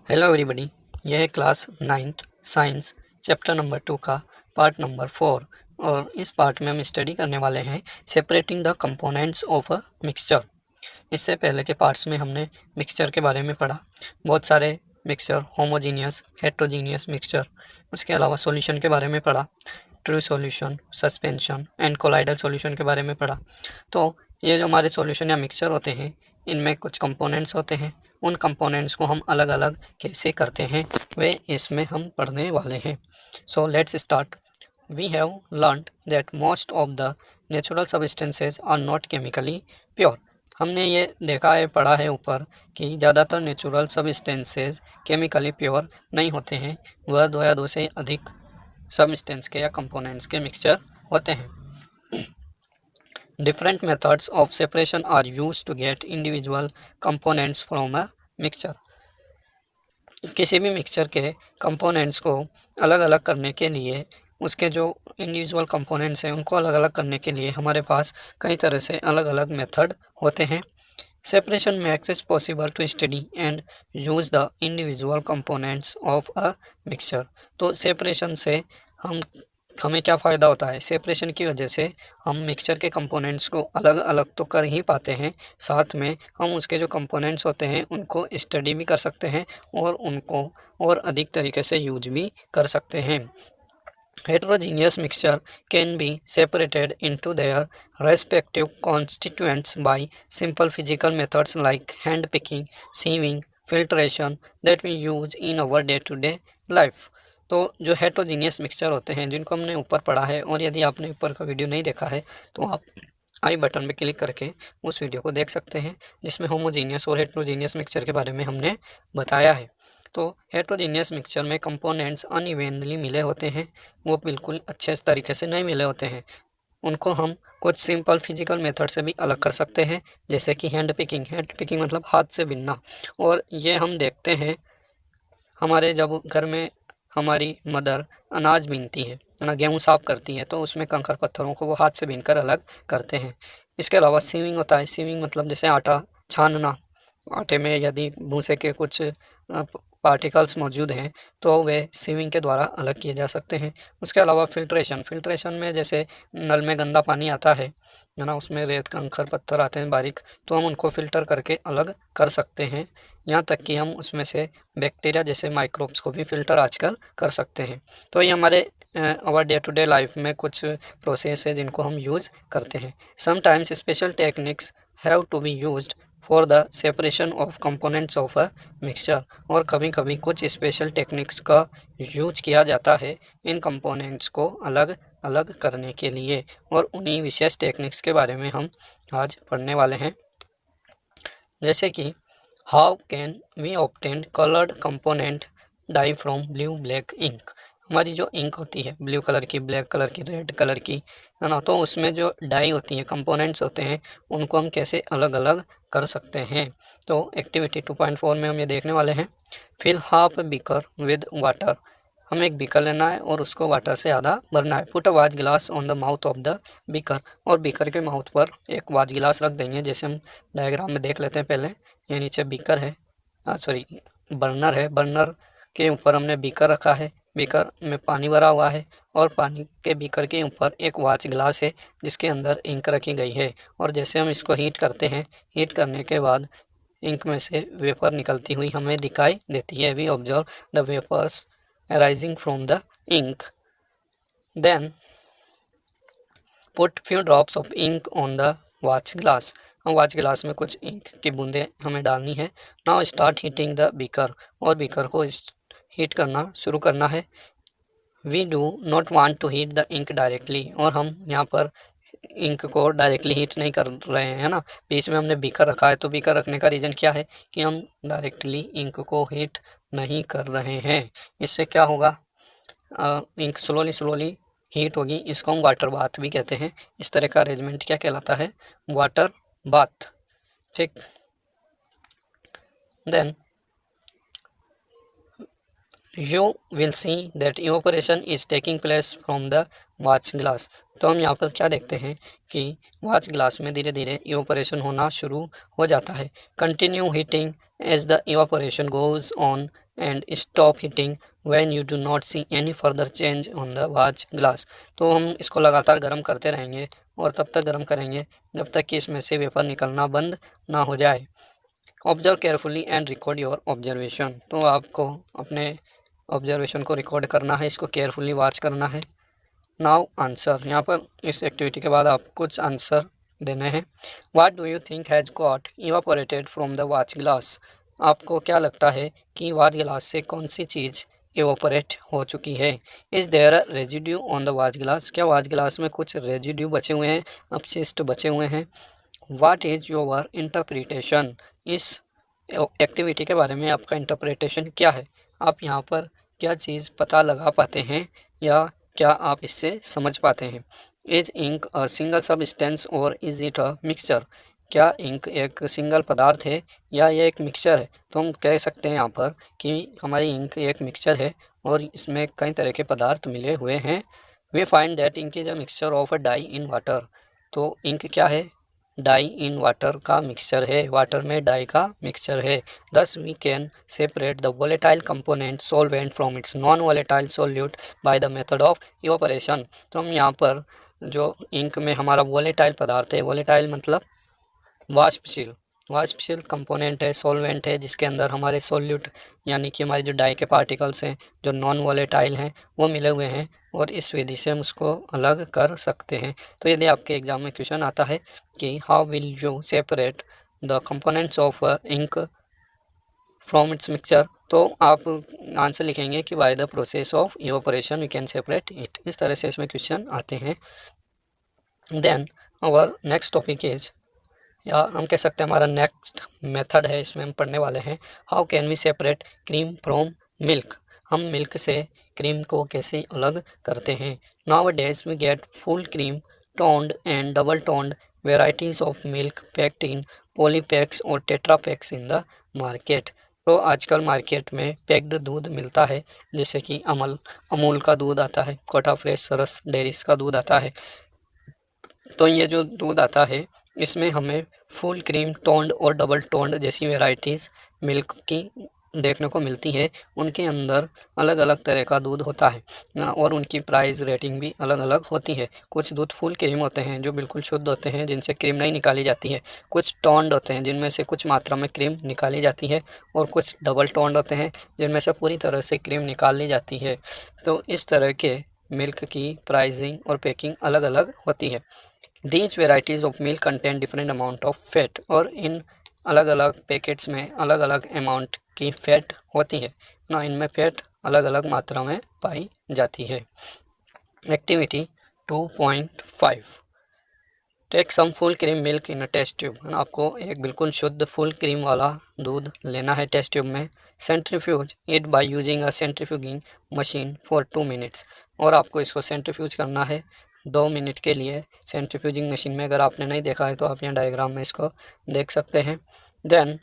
Hello everybody, यह है class 9th science chapter number 2 का पार्ट नंबर 4 और इस पार्ट में हम स्टडी करने वाले हैं separating the components of a mixture. इससे पहले के पार्ट्स में हमने मिक्सचर के बारे में पढ़ा, बहुत सारे मिक्सचर, होमोजीनियस, हेट्रोजीनियस मिक्सचर। उसके अलावा सॉल्यूशन के बारे में पढ़ा, true solution, suspension and colloidal solution के बारे में पढ़ा। तो ये जो हमारे सॉल्यूशन या मिक्सचर होते हैं, इनमें कुछ कंपोनेंट्स होते हैं, उन कंपोनेंट्स को हम अलग अलग कैसे करते हैं वे इसमें हम पढ़ने वाले हैं। So let's start. We have learned that most of the natural substances are not chemically pure. हमने ये देखा है, पढ़ा है ऊपर कि ज़्यादातर नेचुरल सब्सटेंसेज केमिकली प्योर नहीं होते हैं, वह दो या दो से अधिक सब्सटेंस के या कंपोनेंट्स के मिक्सचर होते हैं। Different methods of separation are used to get individual components from a mixture. किसी भी मिक्सचर के कंपोनेंट्स को अलग अलग करने के लिए, उसके जो इंडिविजुअल कंपोनेंट्स हैं उनको अलग अलग करने के लिए हमारे पास कई तरह से अलग अलग मेथड होते हैं। Separation makes it possible to study and use the individual components of a mixture. तो सेपरेशन से हमें क्या फ़ायदा होता है? सेपरेशन की वजह से हम मिक्सचर के कंपोनेंट्स को अलग अलग तो कर ही पाते हैं, साथ में हम उसके जो कंपोनेंट्स होते हैं उनको स्टडी भी कर सकते हैं और उनको और अधिक तरीके से यूज भी कर सकते हैं। Heterogeneous mixture can be separated into their respective constituents by simple physical methods like hand picking, sieving, filtration that we use in our day-to-day life. तो जो हेट्रोजीनियस मिक्सचर होते हैं जिनको हमने ऊपर पढ़ा है, और यदि आपने ऊपर का वीडियो नहीं देखा है तो आप आई बटन पे क्लिक करके उस वीडियो को देख सकते हैं, जिसमें होमोजीनियस और हेट्रोजीनियस मिक्सचर के बारे में हमने बताया है। तो हेट्रोजीनियस मिक्सचर में कंपोनेंट्स अनइवनली मिले होते हैं, वो बिल्कुल अच्छे तरीके से नहीं मिले होते हैं। उनको हम कुछ सिंपल फिजिकल मेथड से भी अलग कर सकते हैं, जैसे कि हैंड पिकिंग मतलब हाथ से बीनना। और ये हम देखते हैं हमारे जब घर में हमारी मदर अनाज बीनती है ना, गेहूँ साफ करती है, तो उसमें कंकड़ पत्थरों को वो हाथ से बीनकर अलग करते हैं। इसके अलावा सीविंग होता है। सीविंग मतलब जैसे आटा छानना, आटे में यदि भूसे के कुछ पार्टिकल्स मौजूद हैं तो वे सीविंग के द्वारा अलग किए जा सकते हैं। उसके अलावा फिल्ट्रेशन में जैसे नल में गंदा पानी आता है ना, उसमें रेत कंकड़ पत्थर आते हैं बारीक, तो हम उनको फ़िल्टर करके अलग कर सकते हैं। यहाँ तक कि हम उसमें से बैक्टीरिया जैसे माइक्रोब्स को भी फ़िल्टर आजकल कर सकते हैं। तो ये हमारे our day to day life में कुछ प्रोसेस है जिनको हम यूज़ करते हैं। Sometimes special techniques have to be used for the separation of components of a mixture. और कभी कभी कुछ स्पेशल टेक्निक्स का यूज किया जाता है इन कंपोनेंट्स को अलग अलग करने के लिए, और उन्हीं विशेष टेक्निक्स के बारे में हम आज पढ़ने वाले हैं। जैसे कि how can we obtain coloured component dye from blue black ink. हमारी जो इंक होती है ब्लू कलर की, ब्लैक कलर की, रेड कलर की, है ना, तो उसमें जो डाई होती है, कंपोनेंट्स होते हैं, उनको हम कैसे अलग अलग कर सकते हैं। तो एक्टिविटी 2.4 में हम ये देखने वाले हैं। Fill half beaker with water. हमें एक बीकर लेना है और उसको वाटर से आधा भरना है। पुट अ वाच गिलास on the mouth of the beaker. और बीकर के माउथ पर एक वाच गिलास रख देंगे, जैसे हम डायग्राम में देख लेते हैं। पहले ये नीचे बीकर है, बर्नर है, बर्नर के ऊपर हमने बीकर रखा है, बीकर में पानी भरा हुआ है, और पानी के बीकर के ऊपर एक वाच गिलास है जिसके अंदर इंक रखी गई है। और जैसे हम इसको हीट करते हैं, हीट करने के बाद इंक में से वेपर निकलती हुई हमें दिखाई देती है। We observe the vapours arising from the ink. Then put few drops of ink on the watch glass. हम वाच गिलास में कुछ इंक की बूंदें हमें डालनी है। Now start heating the beaker. और बीकर को हीट करना शुरू करना है। We do not want to heat the ink directly. और हम यहाँ पर इंक को डायरेक्टली हीट नहीं कर रहे हैं, है ना। बीच में हमने बीकर रखा है, तो बीकर रखने का रीज़न क्या है कि हम डायरेक्टली इंक को हीट नहीं कर रहे हैं। इससे क्या होगा, इंक स्लोली हीट होगी। इसको हम वाटर बाथ भी कहते हैं। इस तरह का अरेंजमेंट क्या कहलाता है, वाटर बाथ। ठीक, then you will see that evaporation is taking place from the watch glass। तो हम यहाँ पर क्या देखते हैं कि watch glass में धीरे धीरे evaporation होना शुरू हो जाता है। Continue heating as the evaporation goes on and stop heating when you do not see any further change on the watch glass। तो हम इसको लगातार गर्म करते रहेंगे और तब तक गर्म करेंगे जब तक कि इसमें से वेपर निकलना बंद ना हो जाए। Observe carefully and record your observation. तो आपको अपने ऑब्जर्वेशन को रिकॉर्ड करना है, इसको केयरफुली वॉच करना है। नाउ आंसर, यहाँ पर इस एक्टिविटी के बाद आप कुछ आंसर देने हैं। What do you think has got evaporated from the watch glass. आपको क्या लगता है कि वॉच ग्लास से कौन सी चीज़ इवापोरेट हो चुकी है। Is there residue on the watch glass. क्या वॉच ग्लास में कुछ रेजिड्यू बचे हुए हैं, अपशिष्ट बचे हुए हैं। What is your interpretation. इस एक्टिविटी के बारे में आपका इंटरप्रिटेशन क्या है। आप यहाँ पर क्या चीज़ पता लगा पाते हैं या क्या आप इससे समझ पाते हैं। Is ink a single substance or is it a mixture. क्या इंक एक सिंगल पदार्थ है या ये एक मिक्सचर है। तो हम कह सकते हैं यहाँ पर कि हमारी इंक एक मिक्सचर है और इसमें कई तरह के पदार्थ मिले हुए हैं। We find that ink is a mixture of a dye in water. तो इंक क्या है, डाई इन वाटर का मिक्सचर है, वाटर में डाई का मिक्सचर है। Thus we can separate the volatile component solvent from its non volatile solute by the method of evaporation. तो हम यहाँ पर जो इंक में हमारा वोलेटाइल पदार्थ है, वोलेटाइल मतलब वाष्पशील, वाष्पशील कंपोनेंट है, सॉल्वेंट है, जिसके अंदर हमारे सोल्यूट यानी कि हमारे जो डाई के पार्टिकल्स हैं जो नॉन वोलेटाइल हैं वो मिले हुए हैं और इस विधि से हम उसको अलग कर सकते हैं। तो यदि आपके एग्जाम में क्वेश्चन आता है कि how will you separate the components of ink from its mixture, तो आप आंसर लिखेंगे कि by the process of evaporation we can separate it. इस तरह से इसमें क्वेश्चन आते हैं। Then our next topic is, या हम कह सकते हैं हमारा नेक्स्ट मेथड है, इसमें हम पढ़ने वाले हैं how can we separate cream from milk. हम मिल्क से क्रीम को कैसे अलग करते हैं। Nowadays we get full cream, toned and double toned varieties of milk packed in polypacks और tetra packs in the market. तो आजकल मार्केट में पैक्ड दूध मिलता है, जैसे कि अमूल का दूध आता है, कोटा फ्रेश, सरस डेयरीज का दूध आता है। तो ये जो दूध आता है इसमें हमें फुल क्रीम, टोन्ड और डबल टोन्ड जैसी वेराइटीज़ मिल्क की देखने को मिलती है। उनके अंदर अलग अलग तरह का दूध होता है ना, और उनकी प्राइस रेटिंग भी अलग अलग होती है। कुछ दूध फुल क्रीम होते हैं जो बिल्कुल शुद्ध होते हैं, जिनसे क्रीम नहीं निकाली जाती है। कुछ टोन्ड होते हैं जिनमें से कुछ मात्रा में क्रीम निकाली जाती है, और कुछ डबल टोन्ड होते हैं जिनमें से पूरी तरह से क्रीम निकाल ली जाती है। तो इस तरह के मिल्क की प्राइसिंग और पैकिंग अलग अलग होती है। These varieties of milk contain different amount of fat, और इन अलग अलग पैकेट्स में अलग अलग अमाउंट की फैट होती है ना, इनमें फैट अलग अलग मात्रा में पाई जाती है। Activity 2.5, take some full cream milk in a test tube. आपको एक बिल्कुल शुद्ध फुल क्रीम वाला दूध लेना है टेस्ट ट्यूब में। Centrifuge it by using a centrifuging machine for 2 minutes, और आपको इसको सेंट्रीफ्यूज करना है 2 मिनट के लिए सेंट्रीफ्यूजिंग मशीन में। अगर आपने नहीं देखा है तो आप यहाँ डायग्राम में इसको देख सकते हैं। Then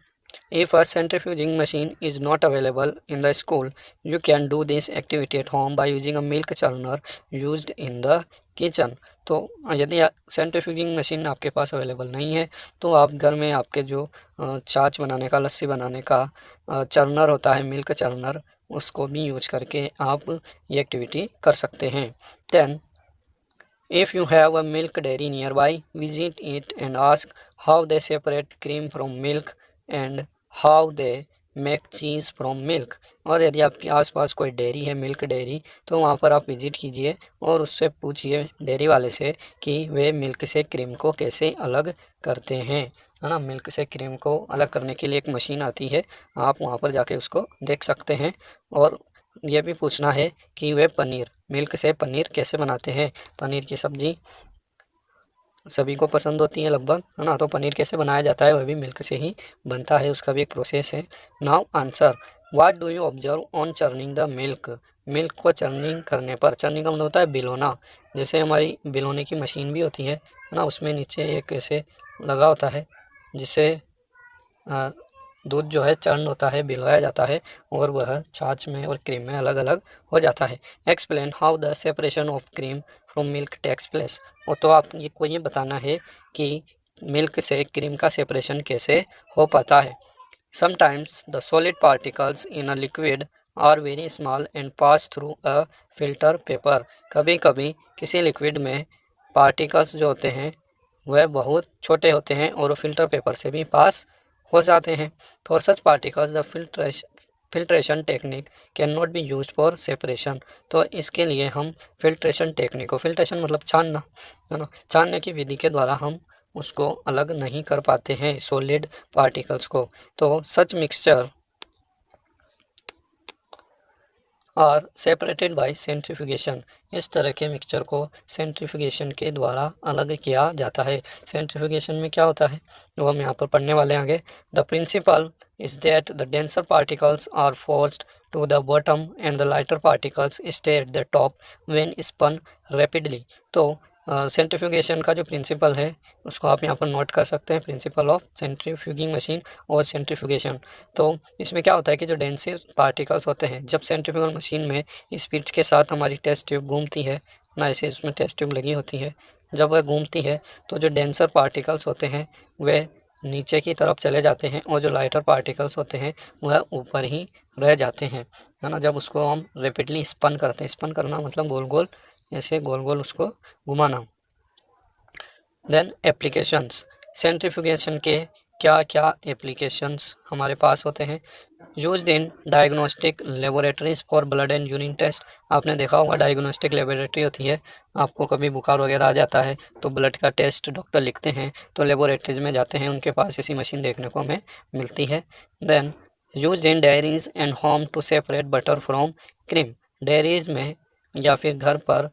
if a centrifuging machine is not available in the school, you can do this activity at home by using a milk churner used in the kitchen। तो यदि सेंट्रीफ्यूजिंग मशीन आपके पास अवेलेबल नहीं है तो आप घर में आपके जो छाछ बनाने का, लस्सी बनाने का चर्नर होता है, मिल्क चर्नर, उसको भी यूज करके आप ये एक्टिविटी कर सकते हैं। Then if you have a milk dairy nearby, visit it and ask how they separate cream from milk and how they make cheese from milk। और यदि आपके आसपास कोई डेयरी है, मिल्क डेयरी, तो वहाँ पर आप विजिट कीजिए और उससे पूछिए डेयरी वाले से कि वे मिल्क से क्रीम को कैसे अलग करते हैं, है ना। मिल्क से क्रीम को अलग करने के लिए एक मशीन आती है, आप वहाँ पर जाके उसको देख सकते हैं। और ये भी पूछना है कि वे पनीर, मिल्क से पनीर कैसे बनाते हैं। पनीर की सब्ज़ी सभी को पसंद होती है लगभग, है ना। तो पनीर कैसे बनाया जाता है वह भी मिल्क से ही बनता है, उसका भी एक प्रोसेस है। Now answer, what do you observe on churning the milk. Milk को चर्निंग करने पर, चर्निंग का मतलब होता है बिलोना। जैसे हमारी बिलोने की मशीन भी होती है ना, उसमें नीचे एक ऐसे लगा होता है जिससे दूध जो है चर्न होता है, भिगोया जाता है और वह छाछ में और क्रीम में अलग अलग हो जाता है। Explain how the separation of cream from milk takes place. और तो आप को ये बताना है कि मिल्क से क्रीम का सेपरेशन कैसे हो पाता है। Sometimes the solid particles in a liquid are very small and pass through a filter paper. कभी कभी किसी लिक्विड में पार्टिकल्स जो होते हैं वह बहुत छोटे होते हैं और वो फिल्टर पेपर से भी पास हो जाते हैं। For such particles the filtration technique can not be use for separation. तो इसके लिए हम फिल्ट्रेशन टेक्निक को, फिल्ट्रेशन मतलब छानना है ना, छानने की विधि के द्वारा हम उसको अलग नहीं कर पाते हैं सॉलिड पार्टिकल्स को। तो सच मिक्सचर और सेपरेटेड बाय सेंट्रीफ्यूगेशन। इस तरह के मिक्सचर को सेंट्रीफ्यूगेशन के द्वारा अलग किया जाता है। सेंट्रीफ्यूगेशन में क्या होता है वो हम यहाँ पर पढ़ने वाले हैं आगे। The principle is that the denser particles are forced to the bottom and the lighter particles stay at the top when spun rapidly. तो सेंट्रीफ्यूगेशन का जो प्रिंसिपल है उसको आप यहाँ पर नोट कर सकते हैं, प्रिंसिपल ऑफ सेंट्रीफ्यूगिंग मशीन और सेंट्रीफ्यूगेशन। तो इसमें क्या होता है कि जो डेंसर पार्टिकल्स होते हैं, जब सेंट्रीफ्यूगल मशीन में स्पीड के साथ हमारी टेस्ट ट्यूब घूमती है ना, ऐसे उसमें टेस्ट ट्यूब लगी होती है, जब वह घूमती है तो जो डेंसर पार्टिकल्स होते हैं वे नीचे की तरफ चले जाते हैं और जो लाइटर पार्टिकल्स होते हैं वह ऊपर ही रह जाते हैं, है ना। जब उसको हम रेपिडली स्पन करते हैं, स्पन करना मतलब गोल गोल ऐसे गोल गोल उसको घुमाना। देन एप्लीकेशंस, सेंट्रीफ्यूगेशन के क्या क्या एप्लीकेशंस हमारे पास होते हैं। Used in diagnostic laboratories for blood and urine test. आपने देखा होगा डायग्नोस्टिक लेबोरेटरी होती है, आपको कभी बुखार वगैरह आ जाता है तो ब्लड का टेस्ट डॉक्टर लिखते हैं तो लेबोरेटरीज में जाते हैं, उनके पास ऐसी मशीन देखने को हमें मिलती है। Then used in dairies and home to separate butter from cream. Dairies में या फिर घर पर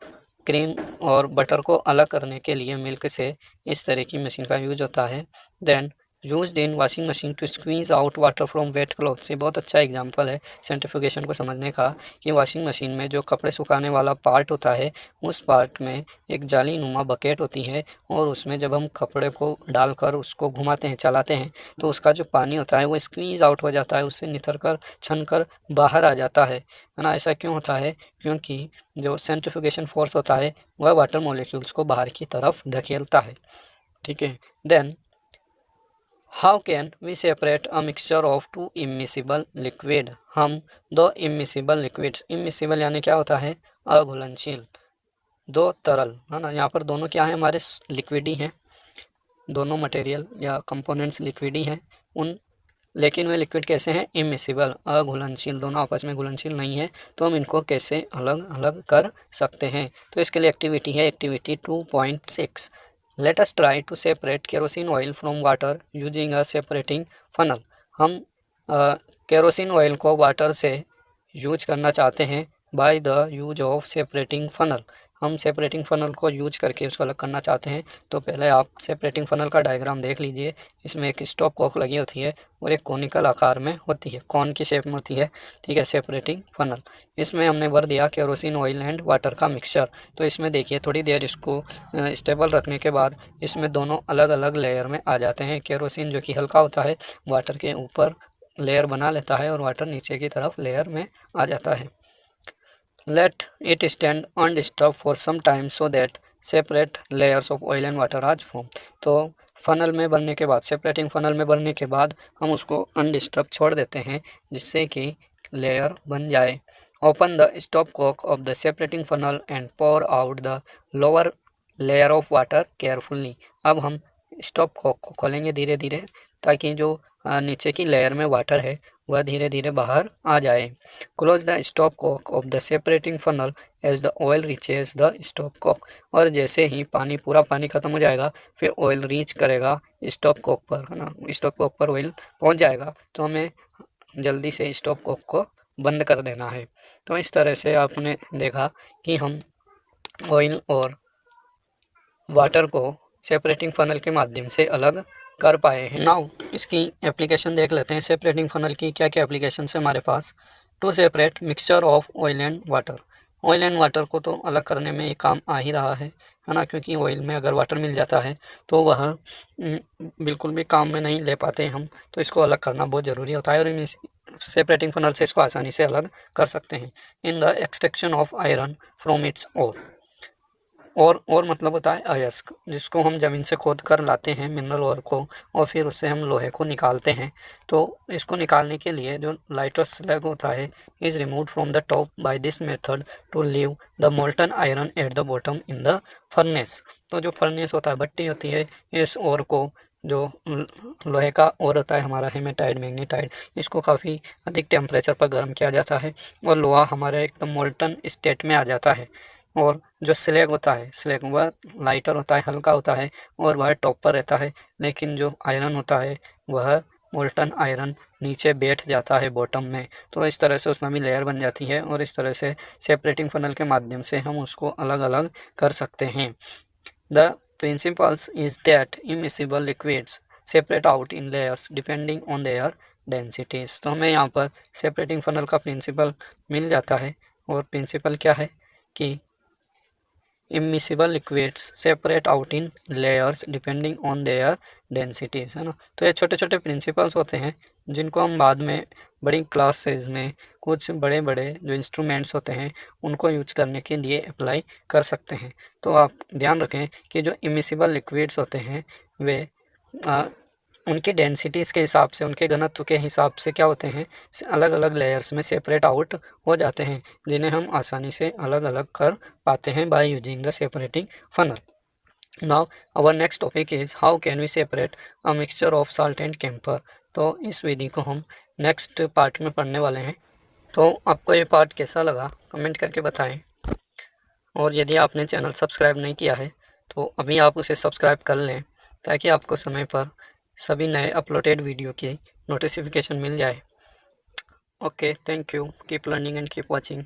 क्रीम और बटर को अलग करने के लिए मिल्क से इस तरह की मशीन का यूज होता है। Then used in washing machine to squeeze out water from wet clothes. ये बहुत अच्छा एग्जांपल है सेंट्रीफ्यूगेशन को समझने का कि वॉशिंग मशीन में जो कपड़े सुखाने वाला पार्ट होता है उस पार्ट में एक जाली नुमा बकेट होती है और उसमें जब हम कपड़े को डालकर उसको घुमाते हैं, चलाते हैं, तो उसका जो पानी होता है वो स्क्वीज आउट हो जाता है, उससे निथर कर छन कर बाहर आ जाता है ना। ऐसा क्यों होता है? क्योंकि जो सेंट्रीफ्यूगेशन फोर्स होता है वह वाटर मॉलिक्यूल्स को बाहर की तरफ धकेलता है। ठीक है। Then how can we separate a mixture of two immiscible liquid. हम दो इमिसिबल लिक्विड्स, इमिसिबल यानी क्या होता है? अघुलनशील, दो तरल, है ना। यहाँ पर दोनों क्या है? हमारे लिक्विड ही हैं, दोनों मटेरियल या कंपोनेंट्स लिक्विड ही हैं लेकिन वे लिक्विड कैसे हैं? इमिसिबल, अघुलनशील, दोनों आपस में घुलनशील नहीं है। तो हम इनको कैसे अलग अलग कर सकते हैं? तो इसके लिए एक्टिविटी है, activity 2.6। Let us try to separate kerosene oil from water using a separating funnel. हम केरोसिन ऑयल को वाटर से यूज करना चाहते हैं by the use of separating funnel. हम सेपरेटिंग फनल को यूज करके उसको अलग करना चाहते हैं। तो पहले आप सेपरेटिंग फनल का डायग्राम देख लीजिए। इसमें एक स्टॉप कॉक लगी होती है और एक कोनिकल आकार में होती है, कॉन की शेप में होती है। ठीक है, सेपरेटिंग फनल। इसमें हमने भर दिया केरोसिन ऑयल एंड वाटर का मिक्सचर। तो इसमें देखिए थोड़ी देर इसको स्टेबल रखने के बाद इसमें दोनों अलग अलग लेयर में आ जाते हैं। केरोसिन जो कि हल्का होता है वाटर के ऊपर लेयर बना लेता है और वाटर नीचे की तरफ लेयर में आ जाता है। Let it stand undisturbed for some time so that separate layers of oil and water are formed। तो फनल में भरने के बाद, सेपरेटिंग फनल में भरने के बाद हम उसको अनडिस्टर्ब छोड़ देते हैं जिससे कि लेयर बन जाए। Open the stop cock of the separating funnel and pour out the lower layer of water carefully. अब हम स्टॉप कॉक को खोलेंगे धीरे धीरे ताकि जो नीचे की लेयर में वाटर है वह धीरे धीरे बाहर आ जाए। Close the stop cock of the separating funnel as the oil reaches the stop cock. और जैसे ही पूरा पानी खत्म हो जाएगा फिर ऑयल रीच करेगा स्टॉप कॉक पर, है ना। स्टॉप कॉक पर ऑयल पहुंच जाएगा तो हमें जल्दी से स्टॉप कॉक को बंद कर देना है। तो इस तरह से आपने देखा कि हम ऑयल और वाटर को सेपरेटिंग फनल के माध्यम से अलग कर पाए हैं। नाउ इसकी एप्लीकेशन देख लेते हैं। सेपरेटिंग फनल की क्या क्या एप्लीकेशन है हमारे पास। To separate mixture of oil and water. Oil and water को तो अलग करने में ये काम आ ही रहा है ना, क्योंकि ऑयल में अगर वाटर मिल जाता है तो वह बिल्कुल भी काम में नहीं ले पाते हम, तो इसको अलग करना बहुत ज़रूरी होता है, और सेपरेटिंग फनल से इसको आसानी से अलग कर सकते हैं। In the extraction of iron from its ore, और मतलब होता है अयस्क, जिसको हम ज़मीन से खोद कर लाते हैं मिनरल ओर को, और फिर उससे हम लोहे को निकालते हैं। तो इसको निकालने के लिए जो लाइटर स्लैग होता है is remove from the top by this method to leave the molten iron at the bottom in the furnace. तो जो फर्नेस होता है, भट्टी होती है, इस ओर को, जो लोहे का ओर होता है हमारा हेमेटाइट मैग्नेटाइट, इसको काफ़ी अधिक टेम्परेचर पर गर्म किया जाता है और लोहा हमारे एकदम मोल्टन स्टेट में आ जाता है। और जो स्लैग होता है, स्लैग वह लाइटर होता है, हल्का होता है और वह टॉप पर रहता है, लेकिन जो आयरन होता है वह मोल्टन आयरन नीचे बैठ जाता है बॉटम में। तो इस तरह से उसमें भी लेयर बन जाती है और इस तरह से सेपरेटिंग फनल के माध्यम से हम उसको अलग अलग कर सकते हैं। The principles is that immiscible liquids separate out in layers depending on their densities. तो हमें यहाँ पर सेपरेटिंग फनल का प्रिंसिपल मिल जाता है, और प्रिंसिपल क्या है कि immiscible liquids separate out in layers depending on their densities, है ना। तो ये छोटे छोटे प्रिंसिपल्स होते हैं जिनको हम बाद में बड़ी क्लासेस में कुछ बड़े बड़े जो इंस्ट्रूमेंट्स होते हैं उनको यूज करने के लिए अप्लाई कर सकते हैं। तो आप ध्यान रखें कि जो इमिसिबल लिक्विड्स होते हैं वे उनकी डेंसिटीज़ के हिसाब से, उनके घनत्व के हिसाब से क्या होते हैं, अलग अलग लेयर्स में सेपरेट आउट हो जाते हैं, जिन्हें हम आसानी से अलग अलग कर पाते हैं by using the separating funnel. Now our next topic is how can we separate a mixture of salt and camphor. तो इस विधि को हम नेक्स्ट पार्ट में पढ़ने वाले हैं। तो आपको ये पार्ट कैसा लगा कमेंट करके बताएं, और यदि आपने चैनल सब्सक्राइब नहीं किया है तो अभी आप उसे सब्सक्राइब कर लें, ताकि आपको समय पर सभी नए अपलोडेड वीडियो की नोटिफिकेशन मिल जाए। Okay, thank you, keep learning and keep watching.